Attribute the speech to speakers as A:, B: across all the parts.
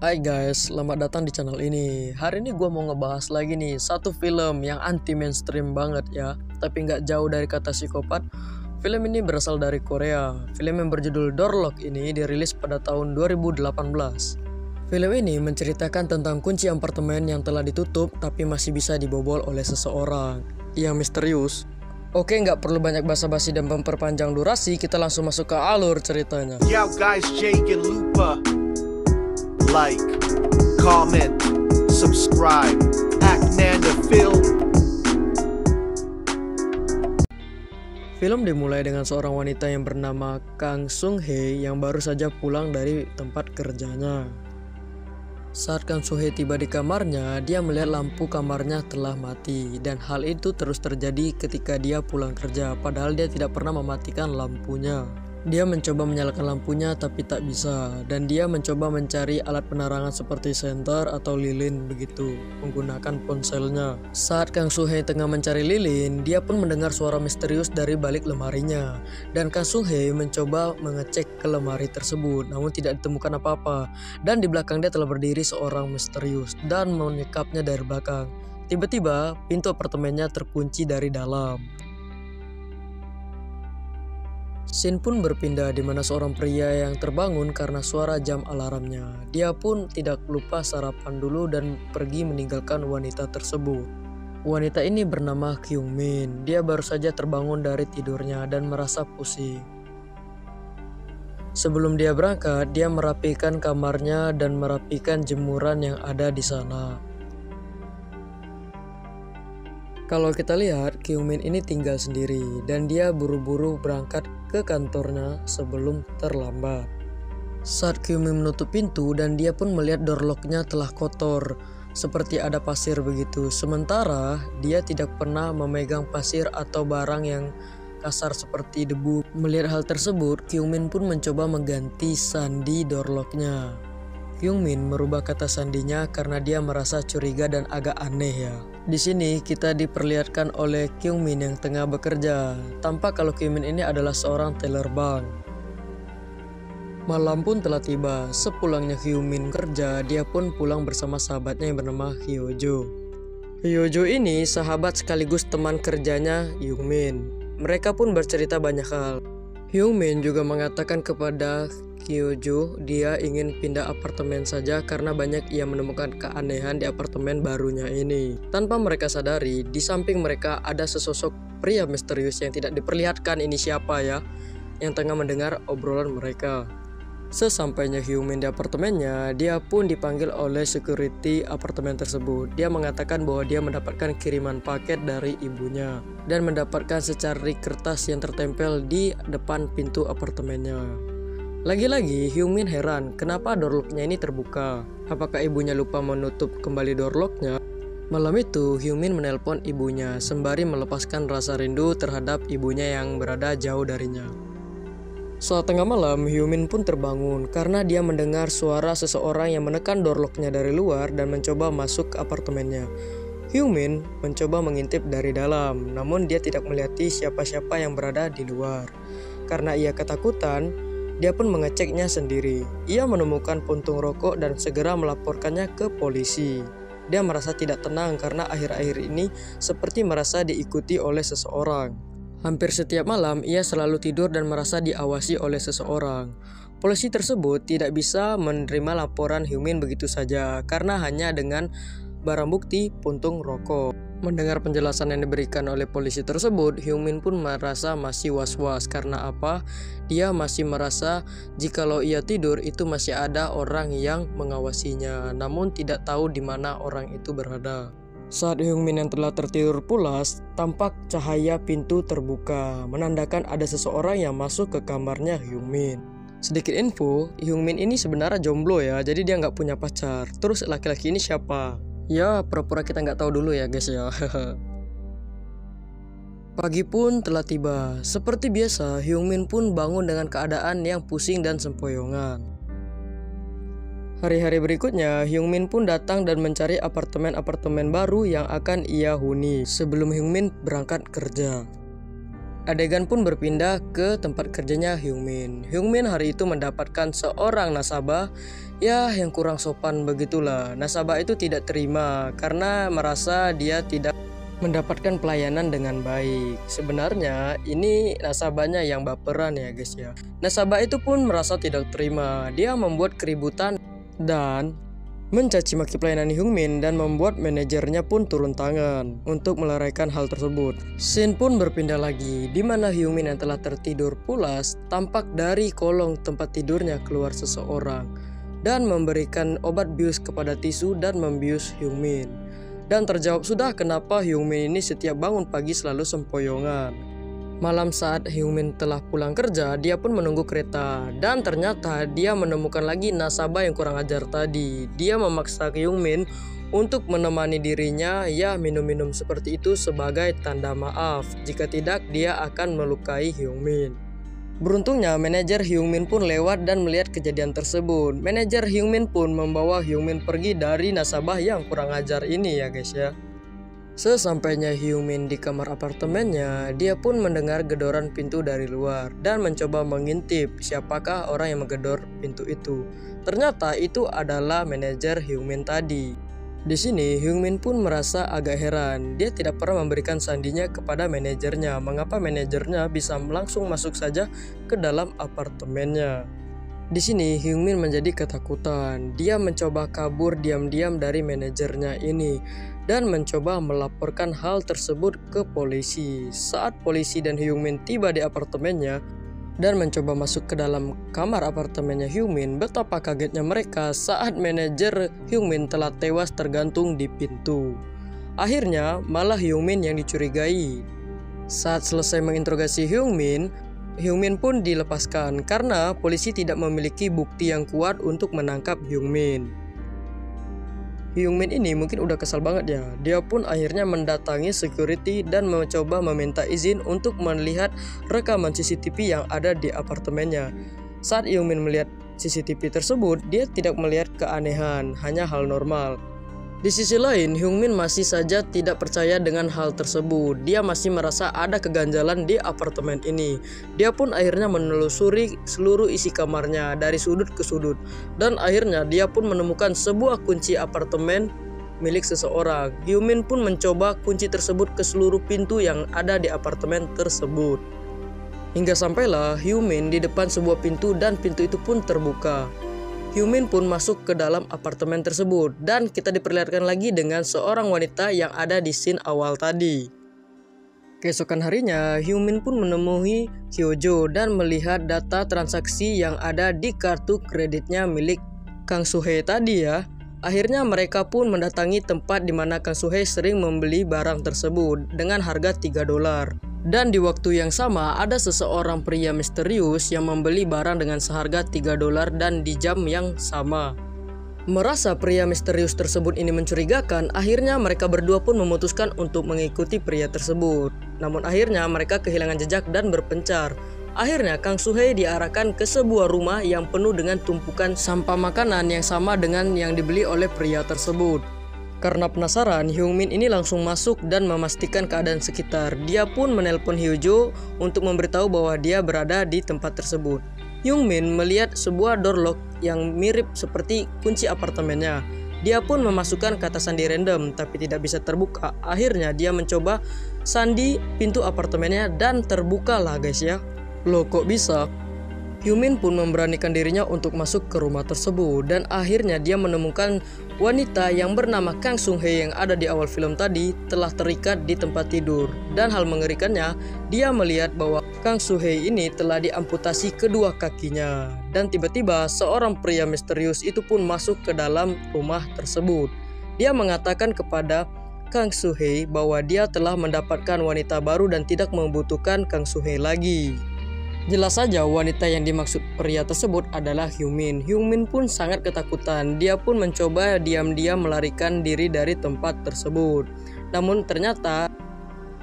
A: Hai guys, selamat datang di channel ini. Hari ini gue mau ngebahas lagi nih satu film yang anti mainstream banget ya, tapi nggak jauh dari kata psikopat. Film ini berasal dari Korea. Film yang berjudul Door Lock ini dirilis pada tahun 2018. Film ini menceritakan tentang kunci apartemen yang telah ditutup tapi masih bisa dibobol oleh seseorang yang misterius. Oke, nggak perlu banyak basa-basi dan memperpanjang durasi, kita langsung masuk ke alur ceritanya.
B: Yo guys, Jake and Lupa. Like, comment, subscribe, Aknanda Film.
A: Film dimulai dengan seorang wanita yang bernama Kang Sung Hye yang baru saja pulang dari tempat kerjanya. Saat Kang Sung Hye tiba di kamarnya, dia melihat lampu kamarnya telah mati, dan hal itu terus terjadi ketika dia pulang kerja, padahal dia tidak pernah mematikan lampunya. Dia mencoba menyalakan lampunya tapi tak bisa, dan dia mencoba mencari alat penerangan seperti senter atau lilin begitu, menggunakan ponselnya. Saat Kang Sung Hye tengah mencari lilin, dia pun mendengar suara misterius dari balik lemarinya, dan Kang Sung Hye mencoba mengecek ke lemari tersebut, namun tidak ditemukan apa-apa, dan di belakang dia telah berdiri seorang misterius dan menyekapnya dari belakang. Tiba-tiba, pintu apartemennya terkunci dari dalam. Scene pun berpindah di mana seorang pria yang terbangun karena suara jam alarmnya. Dia pun tidak lupa sarapan dulu dan pergi meninggalkan wanita tersebut. Wanita ini bernama Kyung Min. Dia baru saja terbangun dari tidurnya dan merasa pusing. Sebelum dia berangkat, dia merapikan kamarnya dan merapikan jemuran yang ada di sana. Kalau kita lihat, Kyung Min ini tinggal sendiri dan dia buru-buru berangkat ke kantornya sebelum terlambat. Saat Kyung Min menutup pintu dan dia pun melihat door lock-nya telah kotor, seperti ada pasir begitu. Sementara dia tidak pernah memegang pasir atau barang yang kasar seperti debu. Melihat hal tersebut, Kyung Min pun mencoba mengganti sandi door lock-nya. Kyung Min merubah kata sandinya karena dia merasa curiga dan agak aneh ya. Di sini kita diperlihatkan oleh Kyung Min yang tengah bekerja. Tampak kalau Kyung Min ini adalah seorang teller bank. Malam pun telah tiba. Sepulangnya Kyung Min kerja, dia pun pulang bersama sahabatnya yang bernama Hyojo. Hyojo ini sahabat sekaligus teman kerjanya Kyung Min. Mereka pun bercerita banyak hal. Kyung Min juga mengatakan kepada Hyojo dia ingin pindah apartemen saja karena banyak ia menemukan keanehan di apartemen barunya ini. Tanpa mereka sadari, di samping mereka ada sesosok pria misterius yang tidak diperlihatkan ini siapa ya, yang tengah mendengar obrolan mereka. Sesampainya Kyung Min di apartemennya, dia pun dipanggil oleh security apartemen tersebut. Dia mengatakan bahwa dia mendapatkan kiriman paket dari ibunya dan mendapatkan secari kertas yang tertempel di depan pintu apartemennya. Lagi-lagi Kyung Min heran kenapa door lock-nya ini terbuka. Apakah ibunya lupa menutup kembali door lock-nya? Malam itu Kyung Min menelpon ibunya sembari melepaskan rasa rindu terhadap ibunya yang berada jauh darinya. Saat tengah malam, Kyung Min pun terbangun karena dia mendengar suara seseorang yang menekan door lock-nya dari luar dan mencoba masuk ke apartemennya. Kyung Min mencoba mengintip dari dalam, namun dia tidak melihati siapa-siapa yang berada di luar. Karena ia ketakutan, dia pun mengeceknya sendiri. Ia menemukan puntung rokok dan segera melaporkannya ke polisi. Dia merasa tidak tenang karena akhir-akhir ini seperti merasa diikuti oleh seseorang. Hampir setiap malam ia selalu tidur dan merasa diawasi oleh seseorang. Polisi tersebut tidak bisa menerima laporan Kyung Min begitu saja karena hanya dengan barang bukti puntung rokok. Mendengar penjelasan yang diberikan oleh polisi tersebut, Kyung Min pun merasa masih was-was. Karena apa? Dia masih merasa jikalau ia tidur itu masih ada orang yang mengawasinya, namun tidak tahu di mana orang itu berada. Saat Kyung Min yang telah tertidur pulas, tampak cahaya pintu terbuka, menandakan ada seseorang yang masuk ke kamarnya Kyung Min. Sedikit info, Kyung Min ini sebenarnya jomblo ya, jadi dia nggak punya pacar. Terus laki-laki ini siapa? Ya, pura-pura kita nggak tahu dulu ya guys ya. Pagi pun telah tiba. Seperti biasa, Kyung Min pun bangun dengan keadaan yang pusing dan sempoyongan. Hari-hari berikutnya, Kyung Min pun datang dan mencari apartemen-apartemen baru yang akan ia huni sebelum Kyung Min berangkat kerja. Adegan pun berpindah ke tempat kerjanya Hyungmin. Hyungmin hari itu mendapatkan seorang nasabah yang kurang sopan begitulah. Nasabah itu tidak terima karena merasa dia tidak mendapatkan pelayanan dengan baik. Sebenarnya ini nasabahnya yang baperan ya guys ya. Nasabah itu pun merasa tidak terima. Dia membuat keributan dan mencaci maki pelayanan Hyungmin dan membuat manajernya pun turun tangan untuk meluraikan hal tersebut. Scene pun berpindah lagi, di mana Hyungmin yang telah tertidur pulas tampak dari kolong tempat tidurnya keluar seseorang dan memberikan obat bius kepada tisu dan membius Hyungmin. Dan terjawab sudah kenapa Hyungmin ini setiap bangun pagi selalu sempoyongan. Malam saat Hyungmin telah pulang kerja, dia pun menunggu kereta dan ternyata dia menemukan lagi nasabah yang kurang ajar tadi. Dia memaksa Hyungmin untuk menemani dirinya minum-minum seperti itu sebagai tanda maaf. Jika tidak, dia akan melukai Hyungmin. Beruntungnya manajer Hyungmin pun lewat dan melihat kejadian tersebut. Manajer Hyungmin pun membawa Hyungmin pergi dari nasabah yang kurang ajar ini ya guys ya. Sesampainya Hyungmin di kamar apartemennya, dia pun mendengar gedoran pintu dari luar dan mencoba mengintip siapakah orang yang menggedor pintu itu. Ternyata itu adalah manajer Hyungmin tadi. Di sini Hyungmin pun merasa agak heran. Dia tidak pernah memberikan sandinya kepada manajernya. Mengapa manajernya bisa langsung masuk saja ke dalam apartemennya? Di sini Hyungmin menjadi ketakutan. Dia mencoba kabur diam-diam dari manajernya ini dan mencoba melaporkan hal tersebut ke polisi. Saat polisi dan Hyungmin tiba di apartemennya dan mencoba masuk ke dalam kamar apartemennya Hyungmin, betapa kagetnya mereka saat manajer Hyungmin telah tewas tergantung di pintu. Akhirnya malah Hyungmin yang dicurigai. Saat selesai menginterogasi Hyungmin pun dilepaskan karena polisi tidak memiliki bukti yang kuat untuk menangkap Hyungmin. Hyungmin ini mungkin udah kesal banget ya. Dia pun akhirnya mendatangi security dan mencoba meminta izin untuk melihat rekaman CCTV yang ada di apartemennya. Saat Hyungmin melihat CCTV tersebut, dia tidak melihat keanehan, hanya hal normal. Di sisi lain, Hyungmin masih saja tidak percaya dengan hal tersebut. Dia masih merasa ada keganjalan di apartemen ini. Dia pun akhirnya menelusuri seluruh isi kamarnya dari sudut ke sudut. Dan akhirnya dia pun menemukan sebuah kunci apartemen milik seseorang. Hyungmin pun mencoba kunci tersebut ke seluruh pintu yang ada di apartemen tersebut. Hingga sampailah Hyungmin di depan sebuah pintu dan pintu itu pun terbuka. Hyungmin pun masuk ke dalam apartemen tersebut dan kita diperlihatkan lagi dengan seorang wanita yang ada di scene awal tadi. Keesokan harinya, Hyungmin pun menemui Hyojo dan melihat data transaksi yang ada di kartu kreditnya milik Kang Soo-hye tadi ya. Akhirnya mereka pun mendatangi tempat di mana Kang Soo-hye sering membeli barang tersebut dengan harga $3. Dan di waktu yang sama ada seseorang pria misterius yang membeli barang dengan seharga $3 dan di jam yang sama. Merasa pria misterius tersebut ini mencurigakan, akhirnya mereka berdua pun memutuskan untuk mengikuti pria tersebut. Namun akhirnya mereka kehilangan jejak dan berpencar. Akhirnya Kang Soo-hye diarahkan ke sebuah rumah yang penuh dengan tumpukan sampah makanan yang sama dengan yang dibeli oleh pria tersebut. Karena penasaran, Hyungmin ini langsung masuk dan memastikan keadaan sekitar. Dia pun menelpon Hyojo untuk memberitahu bahwa dia berada di tempat tersebut. Hyungmin melihat sebuah door lock yang mirip seperti kunci apartemennya. Dia pun memasukkan kata sandi random tapi tidak bisa terbuka. Akhirnya dia mencoba sandi pintu apartemennya dan terbuka lah guys ya. Loh kok bisa? Hyungmin pun memberanikan dirinya untuk masuk ke rumah tersebut dan akhirnya dia menemukan wanita yang bernama Kang Soo-hye yang ada di awal film tadi telah terikat di tempat tidur. Dan hal mengerikannya, dia melihat bahwa Kang Soo-hye ini telah diamputasi kedua kakinya. Dan tiba-tiba seorang pria misterius itu pun masuk ke dalam rumah tersebut. Dia mengatakan kepada Kang Soo-hye bahwa dia telah mendapatkan wanita baru dan tidak membutuhkan Kang Soo-hye lagi. Jelas saja wanita yang dimaksud pria tersebut adalah Hyungmin. Hyungmin pun sangat ketakutan. Dia pun mencoba diam-diam melarikan diri dari tempat tersebut. Namun ternyata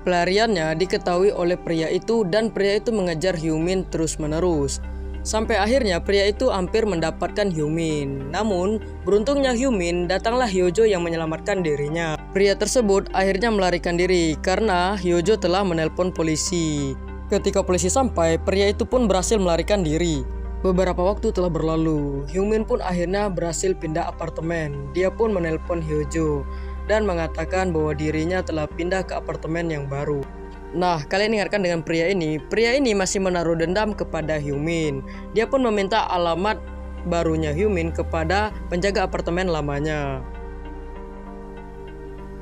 A: pelariannya diketahui oleh pria itu dan pria itu mengejar Hyungmin terus-menerus. Sampai akhirnya pria itu hampir mendapatkan Hyungmin. Namun beruntungnya Hyungmin datanglah Hyojo yang menyelamatkan dirinya. Pria tersebut akhirnya melarikan diri karena Hyojo telah menelpon polisi. Ketika polisi sampai, pria itu pun berhasil melarikan diri. Beberapa waktu telah berlalu, Hyungmin pun akhirnya berhasil pindah apartemen. Dia pun menelpon Hyojo dan mengatakan bahwa dirinya telah pindah ke apartemen yang baru. Nah, kalian ingatkan dengan pria ini masih menaruh dendam kepada Hyungmin. Dia pun meminta alamat barunya Hyungmin kepada penjaga apartemen lamanya.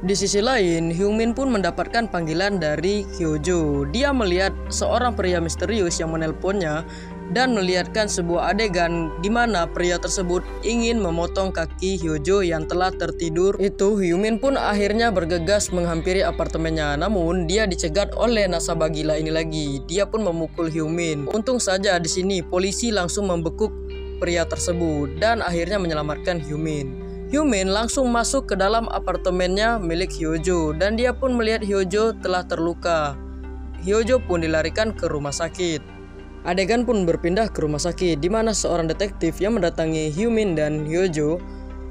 A: Di sisi lain, Hyungmin pun mendapatkan panggilan dari Hyojo. Dia melihat seorang pria misterius yang menelponnya dan melihatkan sebuah adegan di mana pria tersebut ingin memotong kaki Hyojo yang telah tertidur. Itu Hyungmin pun akhirnya bergegas menghampiri apartemennya. Namun dia dicegat oleh nasabah gila ini lagi. Dia pun memukul Hyungmin. Untung saja di sini polisi langsung membekuk pria tersebut dan akhirnya menyelamatkan Hyungmin. Hyungmin langsung masuk ke dalam apartemennya milik Hyojo dan dia pun melihat Hyojo telah terluka. Hyojo pun dilarikan ke rumah sakit. Adegan pun berpindah ke rumah sakit di mana seorang detektif yang mendatangi Hyungmin dan Hyojo.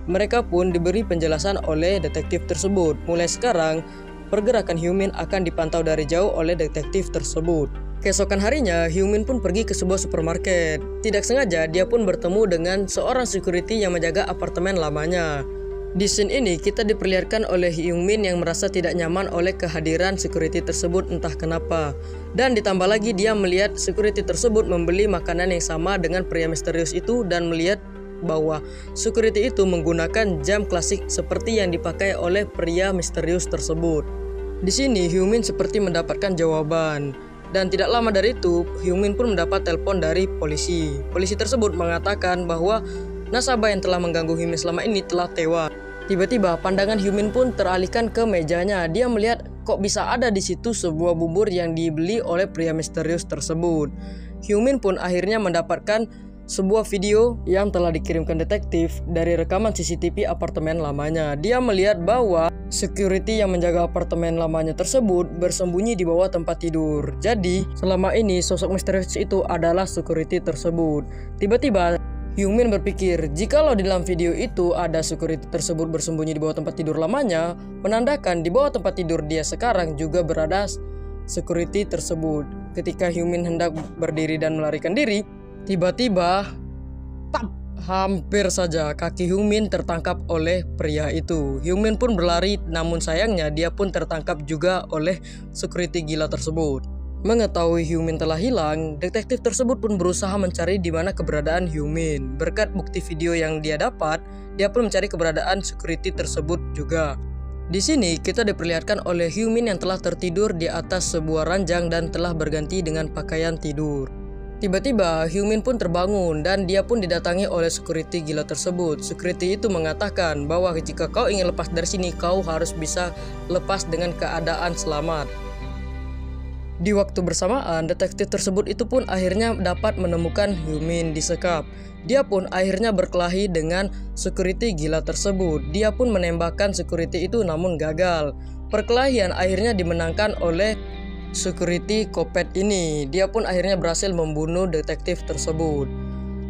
A: Mereka pun diberi penjelasan oleh detektif tersebut. Mulai sekarang, pergerakan Hyungmin akan dipantau dari jauh oleh detektif tersebut. Keesokan harinya, Hyungmin pun pergi ke sebuah supermarket. Tidak sengaja, dia pun bertemu dengan seorang security yang menjaga apartemen lamanya. Di scene ini, kita diperlihatkan oleh Hyungmin yang merasa tidak nyaman oleh kehadiran security tersebut entah kenapa. Dan ditambah lagi, dia melihat security tersebut membeli makanan yang sama dengan pria misterius itu dan melihat bahwa security itu menggunakan jam klasik seperti yang dipakai oleh pria misterius tersebut. Di sini, Hyungmin seperti mendapatkan jawaban. Dan tidak lama dari itu, Hyungmin pun mendapat telepon dari polisi. Polisi tersebut mengatakan bahwa nasabah yang telah mengganggu Hyungmin selama ini telah tewas. Tiba-tiba pandangan Hyungmin pun teralihkan ke mejanya. Dia melihat kok bisa ada di situ sebuah bubur yang dibeli oleh pria misterius tersebut. Hyungmin pun akhirnya mendapatkan sebuah video yang telah dikirimkan detektif dari rekaman CCTV apartemen lamanya. Dia melihat bahwa security yang menjaga apartemen lamanya tersebut bersembunyi di bawah tempat tidur. Jadi, selama ini sosok misterius itu adalah security tersebut. Tiba-tiba, Hyungmin berpikir, jikalau di dalam video itu ada security tersebut bersembunyi di bawah tempat tidur lamanya, menandakan di bawah tempat tidur dia sekarang juga berada security tersebut. Ketika Hyungmin hendak berdiri dan melarikan diri, tiba-tiba, hampir saja kaki Hyungmin tertangkap oleh pria itu. Hyungmin pun berlari, namun sayangnya dia pun tertangkap juga oleh security gila tersebut. Mengetahui Hyungmin telah hilang, detektif tersebut pun berusaha mencari di mana keberadaan Hyungmin. Berkat bukti video yang dia dapat, dia pun mencari keberadaan security tersebut juga. Di sini kita diperlihatkan oleh Hyungmin yang telah tertidur di atas sebuah ranjang dan telah berganti dengan pakaian tidur. Tiba-tiba Hyungmin pun terbangun dan dia pun didatangi oleh security gila tersebut. Security itu mengatakan bahwa jika kau ingin lepas dari sini, kau harus bisa lepas dengan keadaan selamat. Di waktu bersamaan, detektif tersebut itu pun akhirnya dapat menemukan Hyungmin disekap. Dia pun akhirnya berkelahi dengan security gila tersebut. Dia pun menembakkan security itu namun gagal. Perkelahian akhirnya dimenangkan oleh security kopet ini. Dia pun akhirnya berhasil membunuh detektif tersebut.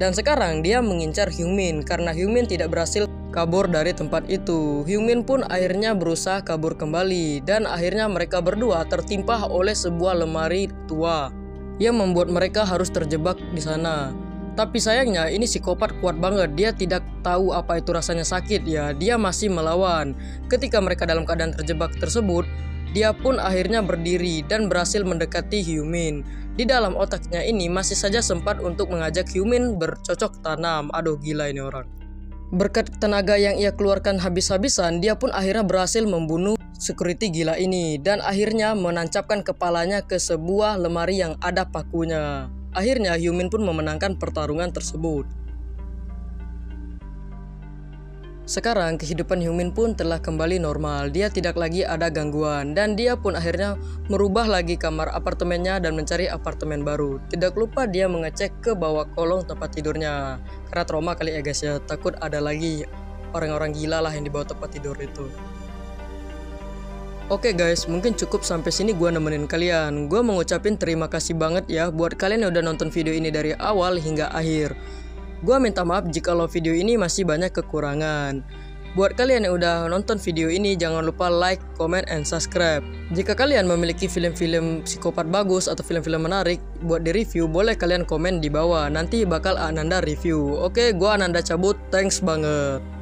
A: Dan sekarang dia mengincar Hyungmin karena Hyungmin tidak berhasil kabur dari tempat itu. Hyungmin pun akhirnya berusaha kabur kembali dan akhirnya mereka berdua tertimpa oleh sebuah lemari tua yang membuat mereka harus terjebak di sana. Tapi sayangnya ini psikopat kuat banget. Dia tidak tahu apa itu rasanya sakit ya. Dia masih melawan. Ketika mereka dalam keadaan terjebak tersebut, dia pun akhirnya berdiri dan berhasil mendekati Hyungmin. Di dalam otaknya ini masih saja sempat untuk mengajak Hyungmin bercocok tanam. Aduh, gila ini orang. Berkat tenaga yang ia keluarkan habis-habisan, dia pun akhirnya berhasil membunuh security gila ini dan akhirnya menancapkan kepalanya ke sebuah lemari yang ada pakunya. Akhirnya Hyungmin pun memenangkan pertarungan tersebut. Sekarang kehidupan Hyungmin pun telah kembali normal. Dia tidak lagi ada gangguan dan dia pun akhirnya merubah lagi kamar apartemennya dan mencari apartemen baru. Tidak lupa dia mengecek ke bawah kolong tempat tidurnya. Karena trauma kali ya guys ya, takut ada lagi orang-orang gila lah yang di bawah tempat tidur itu. Oke guys, mungkin cukup sampai sini gua nemenin kalian. Gua mau ngucapin terima kasih banget ya buat kalian yang udah nonton video ini dari awal hingga akhir. Gua minta maaf jika video ini masih banyak kekurangan. Buat kalian yang udah nonton video ini, jangan lupa like, comment, and subscribe. Jika kalian memiliki film-film psikopat bagus atau film-film menarik buat di-review, boleh kalian komen di bawah. Nanti bakal Ananda review. Oke, gua Ananda cabut. Thanks banget.